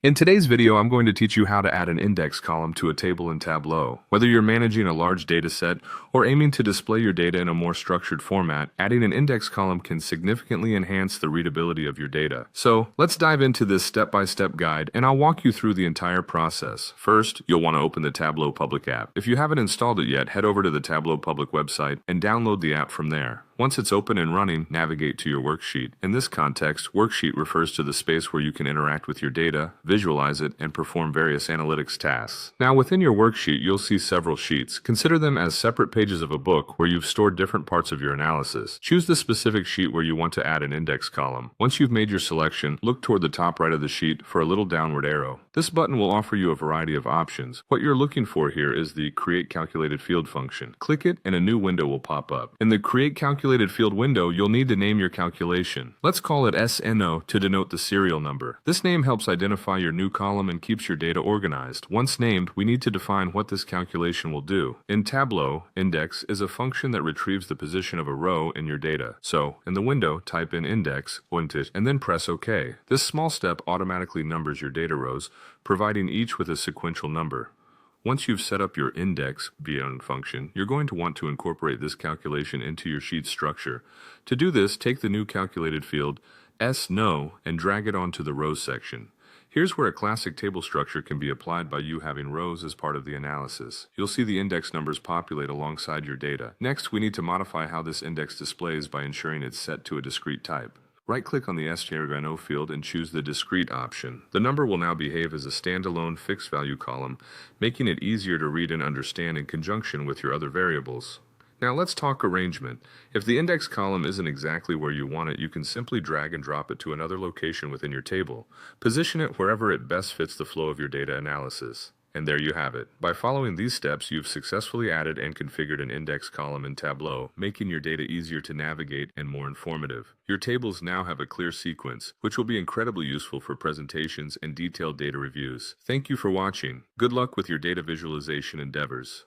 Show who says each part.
Speaker 1: In today's video, I'm going to teach you how to add an index column to a table in Tableau. Whether you're managing a large data set or aiming to display your data in a more structured format, adding an index column can significantly enhance the readability of your data. So let's dive into this step-by-step guide, and I'll walk you through the entire process. First, you'll want to open the Tableau Public app. If you haven't installed it yet, head over to the Tableau Public website and download the app from there. Once it's open and running, navigate to your worksheet. In this context, worksheet refers to the space where you can interact with your data, visualize it, and perform various analytics tasks. Now, within your worksheet, you'll see several sheets. Consider them as separate pages of a book where you've stored different parts of your analysis. Choose the specific sheet where you want to add an index column. Once you've made your selection, look toward the top right of the sheet for a little downward arrow. This button will offer you a variety of options. What you're looking for here is the Create Calculated Field function. Click it and a new window will pop up. In the Create Calculated Field window, you'll need to name your calculation. Let's call it SNO to denote the serial number. This name helps identify your new column and keeps your data organized. Once named, we need to define what this calculation will do. In Tableau, index is a function that retrieves the position of a row in your data. So, in the window, type in index, and then press OK. This small step automatically numbers your data rows, providing each with a sequential number. Once you've set up your index beyond function, you're going to want to incorporate this calculation into your sheet structure. To do this, take the new calculated field, SNO, and drag it onto the rows section. Here's where a classic table structure can be applied by you having rows as part of the analysis. You'll see the index numbers populate alongside your data. Next, we need to modify how this index displays by ensuring it's set to a discrete type. Right-click on the SNO field and choose the Discrete option. The number will now behave as a standalone fixed-value column, making it easier to read and understand in conjunction with your other variables. Now let's talk arrangement. If the index column isn't exactly where you want it, you can simply drag and drop it to another location within your table. Position it wherever it best fits the flow of your data analysis. And there you have it. By following these steps, you've successfully added and configured an index column in Tableau, making your data easier to navigate and more informative. Your tables now have a clear sequence, which will be incredibly useful for presentations and detailed data reviews. Thank you for watching. Good luck with your data visualization endeavors.